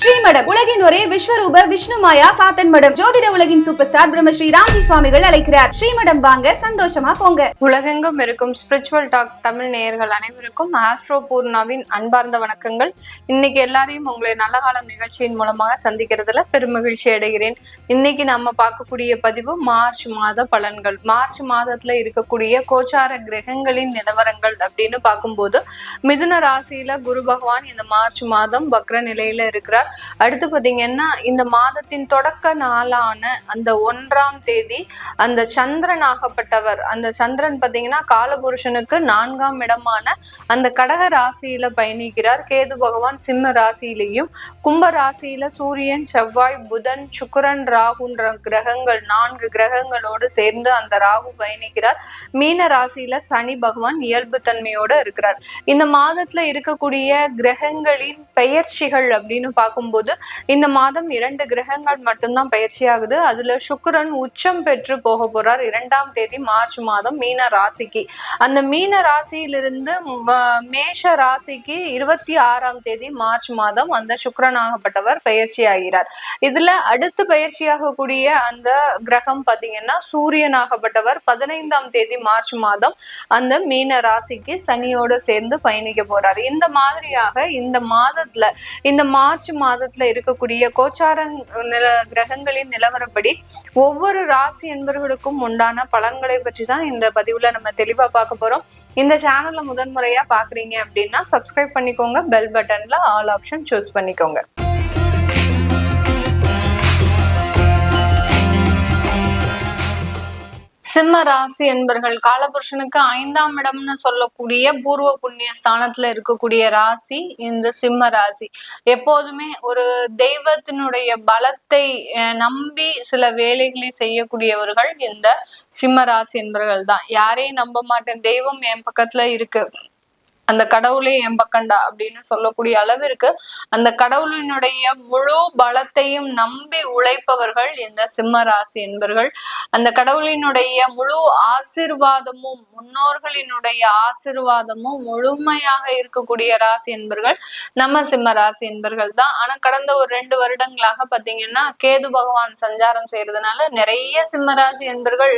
ஸ்ரீமடம் உலகின் ஒரே விஸ்வரூப விஷ்ணு மாயா சாத்தன் மடம். ஜோதிட உலகின் சூப்பர் ஸ்டார் பிரம்மஸ்ரீ ராம்ஜி சுவாமிகள் அழைக்கிறார். ஸ்ரீமடம் வாங்க, சந்தோஷமா போங்க. உலகெங்கும் இருக்கும் ஸ்பிரிச்சுவல் டாக்ஸ் தமிழ் நேயர்கள் அனைவருக்கும் ஆஸ்ட்ரோ பூர்ணாவின் அன்பார்ந்த வணக்கங்கள். இன்னைக்கு எல்லாரையும் உங்களை நல்ல காலம் நிகழ்ச்சியின் மூலமாக சந்திக்கிறதுல பெருமகிழ்ச்சி அடைகிறேன். இன்னைக்கு நம்ம பார்க்கக்கூடிய பதிவு மார்ச் மாத பலன்கள். மார்ச் மாதத்துல இருக்கக்கூடிய கோச்சார கிரகங்களின் நிலவரங்கள் அப்படின்னு பார்க்கும்போது மிதுன ராசியில குரு பகவான் இந்த மார்ச் மாதம் வக்ர நிலையில இருக்கிறார். அடுத்து பாத்தீங்கன்னா இந்த மாதத்தின் தொடக்க நாளான அந்த 1ஆம் தேதி அந்த சந்திரன் ஆகப்பட்டவர், அந்த சந்திரன் பாத்தீங்கன்னா காலபுருஷனுக்கு 4ஆம் இடமான அந்த கடக ராசியில பயணிக்கிறார். கேது பகவான் சிம்ம ராசியிலையும், கும்ப ராசியில சூரியன், செவ்வாய், புதன், சுக்கிரன், ராகுன்ற கிரகங்கள் 4 கிரகங்களோடு சேர்ந்து அந்த ராகு பயணிக்கிறார். மீன ராசியில சனி பகவான் இயல்பு தன்மையோட இருக்கிறார். இந்த மாதத்துல இருக்கக்கூடிய கிரகங்களின் பெயர்ச்சிகள் அப்படின்னு பார்க்கும்போது இந்த மாதம் 2 கிரகங்கள் மட்டும்தான் பயிற்சி ஆகுது. அதுல சுக்கிரன் உச்சம் பெற்று போக போறார் 2ஆம் தேதி மார்ச் மாதம் மீன ராசிக்கு. அந்த மீன ராசியிலிருந்து மேஷ ராசிக்கு 26ஆம் தேதி மார்ச் மாதம் அந்த சுக்கிரனாகப்பட்டவர் பயிற்சி ஆகிறார். இதுல அடுத்து பயிற்சியாகக்கூடிய அந்த கிரகம் பாத்தீங்கன்னா சூரியனாகப்பட்டவர் 15ஆம் தேதி மார்ச் மாதம் அந்த மீன ராசிக்கு சனியோடு சேர்ந்து பயணிக்க போறார். இந்த மாதிரியாக இந்த மாதத்துல, இந்த மார்ச் மாதத்துல இருக்கக்கூடிய கோச்சார கிரகங்களின் நிலவரப்படி ஒவ்வொரு ராசி என்பவர்களுக்கும் உண்டான பலன்களை பற்றி தான் இந்த பதிவுல நம்ம தெளிவா பார்க்க போறோம். இந்த சேனல்ல முதன்முறையா பாக்குறீங்க அப்படின்னா சப்ஸ்கிரைப் பண்ணிக்கோங்க, பெல் பட்டன்ல ஆல் ஆப்ஷன் சூஸ் பண்ணிக்கோங்க. சிம்ம ராசி என்பர்கள் காலபுருஷனுக்கு 5ஆம் இடம்னு சொல்லக்கூடிய பூர்வ புண்ணிய ஸ்தானத்துல இருக்கக்கூடிய ராசி இந்த சிம்ம ராசி. எப்போதுமே ஒரு தெய்வத்தினுடைய பலத்தை நம்பி சில வேலைகளை செய்யக்கூடியவர்கள் இந்த சிம்ம ராசி என்பர்கள் தான். யாரையும் நம்ப மாட்டேன், தெய்வம் என் பக்கத்துல இருக்கு, அந்த கடவுளே என் பக்கண்டா அப்படின்னு சொல்லக்கூடிய அளவிற்கு அந்த கடவுளினுடைய முழு பலத்தையும் நம்பி உழைப்பவர்கள் இந்த சிம்ம ராசி என்பர்கள். அந்த கடவுளினுடைய முழு ஆசிர்வாதமும், முன்னோர்களினுடைய ஆசிர்வாதமும் முழுமையாக இருக்கக்கூடிய ராசி என்பர்கள் நம்ம சிம்ம ராசி என்பர்கள் தான். ஆனா கடந்த ஒரு 2 வருடங்களாக பாத்தீங்கன்னா கேது பகவான் சஞ்சாரம் செய்யறதுனால நிறைய சிம்ம ராசி என்பர்கள்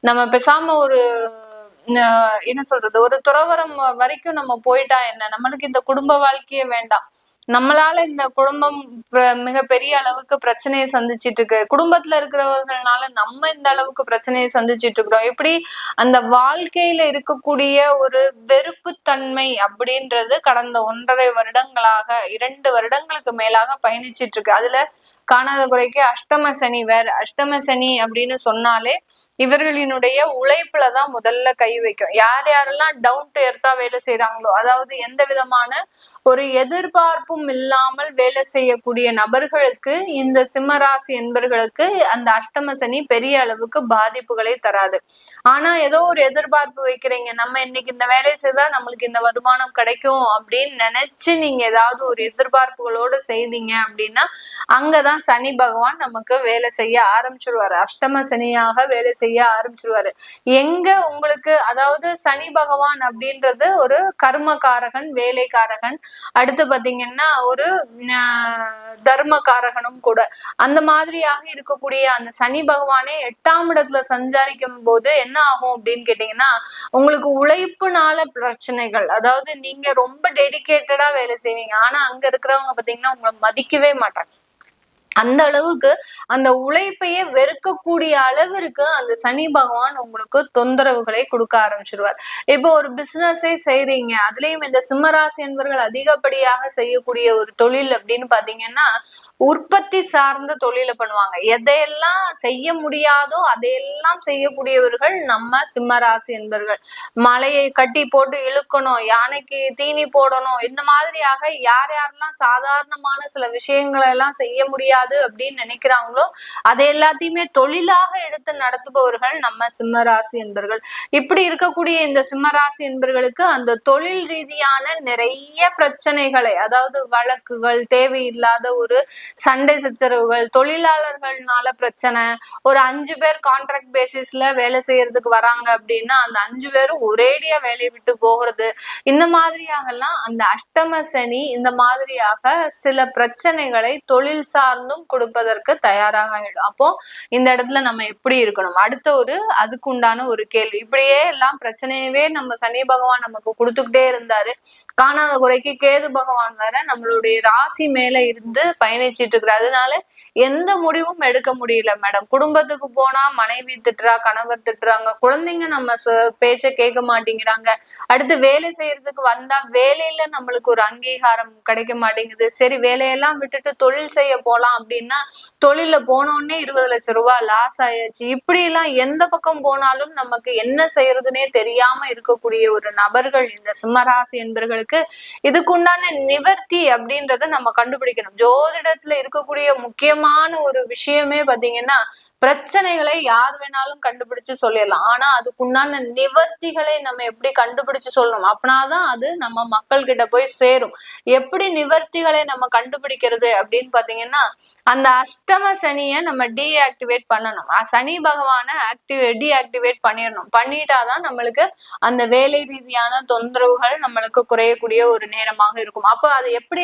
நம்ம பேசாம ஒரு என்ன சொல்றது, ஒரு துறவரம் வரைக்கும் நம்ம போயிட்டா என்ன, நம்மளுக்கு இந்த குடும்ப வாழ்க்கையே வேண்டாம், நம்மளால இந்த குடும்பம் மிக பெரிய அளவுக்கு பிரச்சனையை சந்திச்சிட்டு இருக்கு, குடும்பத்துல இருக்கிறவர்களால நம்ம இந்த அளவுக்கு பிரச்சனையை சந்திச்சிட்டு இருக்கிறோம், இப்படி அந்த வாழ்க்கையில இருக்கக்கூடிய ஒரு வெறுப்பு தன்மை அப்படின்றது கடந்த 1.5 வருடங்களாக 2 வருடங்களுக்கு மேலாக பயணிச்சிட்டு இருக்கு. அதுல காணாத குறைக்கு அஷ்டம சனி வேற. அஷ்டம சனி அப்படின்னு சொன்னாலே இவர்களினுடைய உழைப்புலதான் முதல்ல கை வைக்கும். யார் யாரெல்லாம் டவுன் டு எர்த்தா வேலை செய்யறாங்களோ, அதாவது எந்த விதமான ஒரு எதிர்பார்ப்பும் இல்லாமல் வேலை செய்யக்கூடிய நபர்களுக்கு இந்த சிம்மராசி என்பர்களுக்கு அந்த அஷ்டம சனி பெரிய அளவுக்கு பாதிப்புகளை தராது. ஆனா ஏதோ ஒரு எதிர்பார்ப்பு வைக்கிறீங்க, நம்ம இன்னைக்கு இந்த வேலையை செய்தா நம்மளுக்கு இந்த வருமானம் கிடைக்கும் அப்படின்னு நினைச்சு நீங்க ஏதாவது ஒரு எதிர்பார்ப்புகளோடு செய்தீங்க அப்படின்னா அங்கதான் சனி பகவான் நமக்கு வேலை செய்ய ஆரம்பிச்சிருவாரு. அஷ்டம சனியாக வேலை செய்ய ஆரம்பிச்சிருவாரு. எங்க உங்களுக்கு, அதாவது சனி பகவான் அப்படின்றது ஒரு கர்மகாரகன், வேலைக்காரகன், அடுத்து பாத்தீங்கன்னா ஒரு தர்மகாரகனும் கூட. அந்த மாதிரியாக இருக்கக்கூடிய அந்த சனி பகவானே 8ஆம் இடத்துல சஞ்சாரிக்கும் போது என்ன ஆகும் அப்படின்னு கேட்டீங்கன்னா, உங்களுக்கு உழைப்புனால பிரச்சனைகள், அதாவது நீங்க ரொம்ப டெடிகேட்டடா வேலை செய்வீங்க, ஆனா அங்க இருக்கிறவங்க பாத்தீங்கன்னா உங்களை மதிக்கவே மாட்டாங்க. அந்த அளவுக்கு அந்த உழைப்பையே வெறுக்கக்கூடிய அளவிற்கு அந்த சனி பகவான் உங்களுக்கு தொந்தரவுகளை கொடுக்க ஆரம்பிச்சிருவார். இப்போ ஒரு பிசினஸே செய்றீங்க, அதுலயும் இந்த சிம்மராசி என்பவர்கள் அதிகப்படியாக செய்யக்கூடிய ஒரு தொழில் அப்படின்னு பாத்தீங்கன்னா உற்பத்தி சார்ந்த தொழிலை பண்ணுவாங்க. எதையெல்லாம் செய்ய முடியாதோ அதையெல்லாம் செய்யக்கூடியவர்கள் நம்ம சிம்மராசி என்பவர்கள். மலையை கட்டி போட்டு இழுக்கணும், யானைக்கு தீனி போடணும், இந்த மாதிரியாக யார் யாரெல்லாம் சாதாரணமான சில விஷயங்களை எல்லாம் செய்ய முடியாத முடியாது அப்படின்னு நினைக்கிறாங்களோ அதை எல்லாத்தையுமே தொழிலாக எடுத்து நடத்துபவர்கள் நம்ம சிம்மராசி என்பர்கள். இப்படி இருக்கக்கூடிய இந்த சிம்மராசி என்பர்களுக்கு அந்த தொழில் ரீதியான நிறைய பிரச்சனைகளை, அதாவது வழக்குகள், தேவையில்லாத ஒரு சண்டை சச்சரவுகள், தொழிலாளர்கள்னால பிரச்சனை, ஒரு 5 பேர் கான்ட்ராக்ட் பேசிஸ்ல வேலை செய்யறதுக்கு வராங்க அப்படின்னா அந்த 5 பேரும் ஒரேடியா வேலையை விட்டு போகிறது, இந்த மாதிரியாகலாம் அந்த அஷ்டம சனி இந்த மாதிரியாக சில பிரச்சனைகளை தொழில் சார்ந்தும் கொடுப்பதற்கு தயாராக ஆயிடும். அப்போ இந்த இடத்துல நம்ம எப்படி இருக்கணும், அடுத்த ஒரு அதுக்குண்டான ஒரு கேள்வி. இப்படியே எல்லாம் பிரச்சனையவே நம்ம சனி பகவான் நமக்கு கொடுத்துக்கிட்டே இருந்தாரு. காணாத குறைக்கு கேது பகவான் வேற நம்மளுடைய ராசி மேல இருந்து பயணிச்சிட்டு இருக்கிறார். அதனால எந்த முடிவும் எடுக்க முடியல மேடம். குடும்பத்துக்கு போனா மனைவி திட்டுறா, கணவர் திட்டுறாங்க, குழந்தைங்க நம்ம பேச்ச கேட்க மாட்டேங்கிறாங்க. அடுத்து வேலை செய்யறதுக்கு வந்தா வேலையில நம்மளுக்கு ஒரு அங்கீகாரம் கிடைக்க மாட்டேங்குது. சரி வேலையெல்லாம் விட்டுட்டு தொழில் செய்ய போலாம் அப்படின்னா தொழில போனோடனே 20 லட்சம் ரூபாய் லாஸ் ஆயாச்சு. இப்படி எல்லாம் எந்த பக்கம் போனாலும் நமக்கு என்ன செய்யறதுன்னே தெரியாம இருக்கக்கூடிய ஒரு நபர்கள் இந்த சிம்மராசி என்பர்களுக்கு இதுக்குண்டான நிவர்த்தி அப்படின்றத நம்ம கண்டுபிடிக்கணும். ஜோதிடத்துல இருக்கக்கூடிய முக்கியமான ஒரு விஷயமே பாத்தீங்கன்னா பிரச்சனைகளை யார் வேணாலும் கண்டுபிடிச்சு சொல்லிடலாம். ஆனா அதுக்குண்டான நிவர்த்திகளை நம்ம எப்படி கண்டுபிடிச்சு சொல்லணும், அப்படின்னாதான் அது நம்ம மக்கள் கிட்ட போய் சேரும். எப்படி நிவர்த்திகளை நம்ம கண்டுபிடிக்கிறது அப்படின்னு பாத்தீங்கன்னா அந்த அஷ்டம சனியை நம்ம டீஆக்டிவேட் பண்ணணும். சனி பகவான டீஆக்டிவேட் பண்ணிடணும். பண்ணிட்டாதான் நம்மளுக்கு அந்த வேலை ரீதியான தொந்தரவுகள் நம்மளுக்கு குறையக்கூடிய ஒரு நேரமாக இருக்கும். அப்போ அதை எப்படி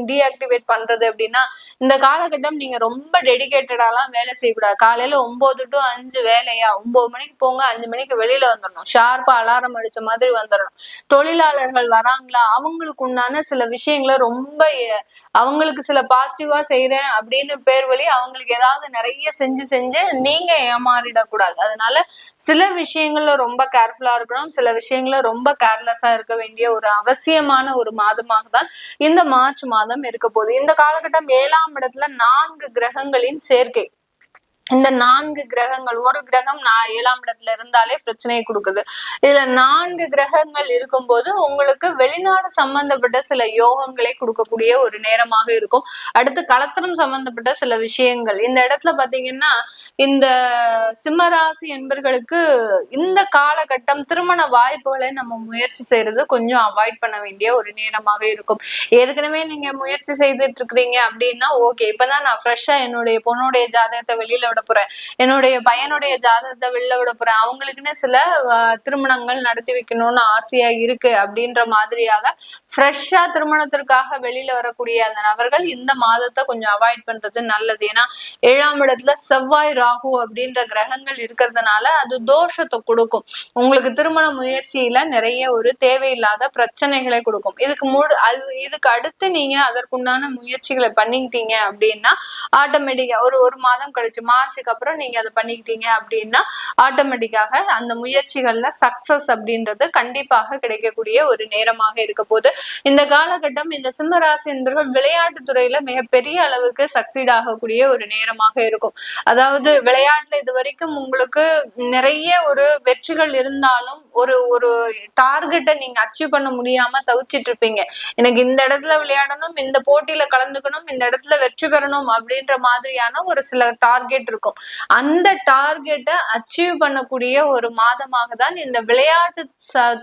டீஆக்டிவேட் பண்றது அப்படின்னா இந்த காலகட்டம் நீங்க ரொம்ப டெடிகேட்டடாலாம் வேலை செய்யக்கூடாது. காலையில 9 to 5 வேலையா, 9 மணிக்கு போங்க, 5 மணிக்கு வெளியில வந்துடணும். ஷார்ப்பா அலாரம் அடிச்ச மாதிரி வந்துடணும். தொழிலாளர்கள் வராங்களா, அவங்களுக்கு உண்டான சில விஷயங்களை ரொம்ப அவங்களுக்கு சில பாசிட்டிவா செய்யறேன் அப்படின்னு பேர் வழி அவங்களுக்கு ஏதாவது நிறைய செஞ்சு நீங்க ஏமாறிடக்கூடாது. அதனால சில விஷயங்கள்ல ரொம்ப கேர்ஃபுல்லா இருக்கணும், சில விஷயங்கள ரொம்ப கேர்லெஸ்ஸா இருக்க வேண்டிய ஒரு அவசியமான ஒரு மாதமாக தான் இந்த மார்ச் மாதம் இருக்க போகுது. இந்த காலகட்டம் 7ஆம் இடத்துல 4 கிரகங்களின் சேர்க்கை. இந்த 4 கிரகங்கள், ஒரு கிரகம் 7ஆம் இடத்துல இருந்தாலே பிரச்சனையை கொடுக்குது. இதுல 4 கிரகங்கள் இருக்கும்போது உங்களுக்கு வெளிநாடு சம்பந்தப்பட்ட சில யோகங்களை கொடுக்கக்கூடிய ஒரு நேரமாக இருக்கும். அடுத்து கலத்திரம் சம்பந்தப்பட்ட சில விஷயங்கள் இந்த இடத்துல பாத்தீங்கன்னா இந்த சிம்மராசி என்பர்களுக்கு இந்த காலகட்டம் திருமண வாய்ப்புகளை நம்ம முயற்சி செய்யறது கொஞ்சம் அவாய்ட் பண்ண வேண்டிய ஒரு நேரமாக இருக்கும். ஏற்கனவே நீங்க முயற்சி செய்துட்டு இருக்கிறீங்க அப்படின்னா ஓகே, இப்பதான் நான் ஃப்ரெஷ்ஷா என்னுடைய பொண்ணுடைய ஜாதகத்தை வெளியில விட போறேன், என்னுடைய பையனுடைய ஜாதகத்தை வெளில விட போறேன், அவங்களுக்குன்னு சில திருமணங்கள் நடத்தி வைக்கணும்னு ஆசையா இருக்கு அப்படின்ற மாதிரியாக ஃப்ரெஷ்ஷா திருமணத்திற்காக வெளியில வரக்கூடிய அந்த நபர்கள் இந்த மாதத்தை கொஞ்சம் அவாய்ட் பண்றது நல்லது. ஏன்னா 7ஆம் இடத்துல செவ்வாய், ராகு அப்படின்ற கிரகங்கள் இருக்கிறதுனால அது தோஷத்தை கொடுக்கும். உங்களுக்கு திருமண முயற்சியில நிறைய ஒரு தேவையில்லாத பிரச்சனைகளை கொடுக்கும். இதுக்கு அடுத்து நீங்க அதற்குண்டான முயற்சிகளை பண்ணிக்கிட்டீங்க அப்படின்னா ஆட்டோமேட்டிக்கா ஒரு மாதம் கழிச்சு மார்ச்சுக்கு அப்புறம் நீங்க அதை பண்ணிக்கிட்டீங்க அப்படின்னா ஆட்டோமேட்டிக்காக அந்த முயற்சிகள்ல சக்சஸ் அப்படின்றது கண்டிப்பாக கிடைக்கக்கூடிய ஒரு நேரமாக இருக்க போது. இந்த காலகட்டம் இந்த சிம்மராசி என்பவர்கள் விளையாட்டு துறையில மிகப்பெரிய அளவுக்கு சக்சீட் ஆகக்கூடிய ஒரு நேரமாக இருக்கும். அதாவது விளையாட்டுல இது வரைக்கும் உங்களுக்கு நிறைய ஒரு வெற்றிகள் இருந்தாலும் ஒரு டார்கெட்டை நீங்க அச்சீவ் பண்ண முடியாம தவிச்சிட்டு இருப்பீங்க. எனக்கு இந்த இடத்துல விளையாடணும், இந்த போட்டியில கலந்துக்கணும், இந்த இடத்துல வெற்றி பெறணும் அப்படின்ற மாதிரியான ஒரு சில டார்கெட் இருக்கும். அந்த டார்கெட்டை அச்சீவ் பண்ணக்கூடிய ஒரு மாதமாக தான் இந்த விளையாட்டு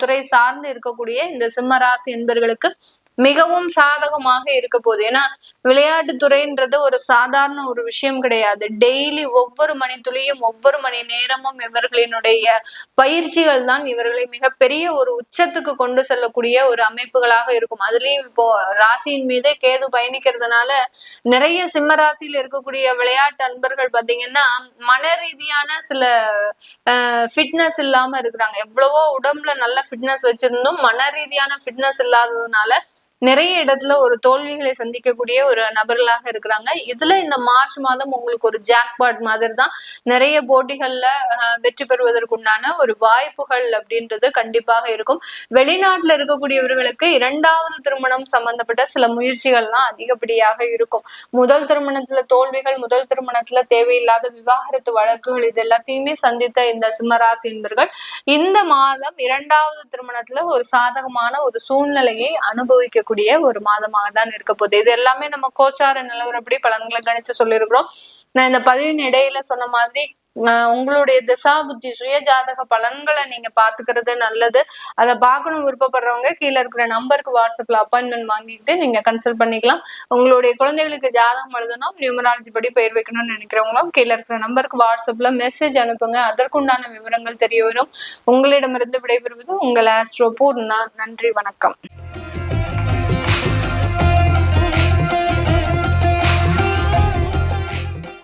துறை சார்ந்து இருக்கக்கூடிய இந்த சிம்மராசி என்பவர்களுக்கு மிகவும் சாதகமாக இருக்க போகுது. ஏன்னா விளையாட்டு துறைன்றது ஒரு சாதாரண ஒரு விஷயம் கிடையாது. டெய்லி ஒவ்வொரு மணித்துளியும் ஒவ்வொரு மணி நேரமும் இவர்களினுடைய பயிற்சிகள் தான் இவர்களை மிகப்பெரிய ஒரு உச்சத்துக்கு கொண்டு செல்லக்கூடிய ஒரு அமைப்புகளாக இருக்கும். அதுலயும் இப்போ ராசியின் மீதே கேது பயணிக்கிறதுனால நிறைய சிம்ம ராசியில இருக்கக்கூடிய விளையாட்டு அன்பர்கள் பாத்தீங்கன்னா மன ரீதியான சில ஃபிட்னஸ் இல்லாம இருக்கிறாங்க. எவ்வளவோ உடம்புல நல்ல ஃபிட்னஸ் வச்சிருந்தும் மன ரீதியான ஃபிட்னஸ் இல்லாததுனால நிறைய இடத்துல ஒரு தோல்விகளை சந்திக்கக்கூடிய ஒரு நபர்களாக இருக்கிறாங்க. இதுல இந்த மார்ச் மாதம் உங்களுக்கு ஒரு ஜாக்பாட் மாதிரி தான். நிறைய போட்டிகள்ல வெற்றி பெறுவதற்குண்டான ஒரு வாய்ப்புகள் அப்படின்றது கண்டிப்பாக இருக்கும். வெளிநாட்டுல இருக்கக்கூடியவர்களுக்கு 2வது திருமணம் சம்பந்தப்பட்ட சில முயற்சிகள்லாம் அதிகப்படியாக இருக்கும். முதல் திருமணத்துல தோல்விகள், முதல் திருமணத்துல தேவையில்லாத விவாகரத்து வழக்குகள், இது எல்லாத்தையுமே சந்தித்த இந்த சிம்மராசி என்பர்கள் இந்த மாதம் 2வது திருமணத்துல ஒரு சாதகமான ஒரு சூழ்நிலையை அனுபவிக்க இருக்கக்கூடிய ஒரு மாதமாக தான் இருக்க போகுது. இது எல்லாமே நம்ம கோச்சார நிலவரப்படி பலன்களை கணிச்சு சொல்லியிருக்கிறோம். நான் இந்த பதிவின் இடையில சொன்ன மாதிரி உங்களுடைய திசா புத்தி சுய ஜாதக பலன்களை நீங்க பாத்துக்கிறது நல்லது. அதை பார்க்கணும் விருப்பப்படுறவங்க கீழே இருக்கிற நம்பருக்கு வாட்ஸ்அப்ல அப்பாயின்மெண்ட் வாங்கிட்டு நீங்க கன்சல்ட் பண்ணிக்கலாம். உங்களுடைய குழந்தைகளுக்கு ஜாதகம் எழுதணும், நியூமராலஜி படி பெயர் வைக்கணும்னு நினைக்கிறவங்களும் கீழே இருக்கிற நம்பருக்கு வாட்ஸ்அப்ல மெசேஜ் அனுப்புங்க. அதற்குண்டான விவரங்கள் தெரிய வரும். உங்களிடமிருந்து விடைபெறுவது உங்கள் ஆஸ்ட்ரோ பூர்ணா. நன்றி, வணக்கம்.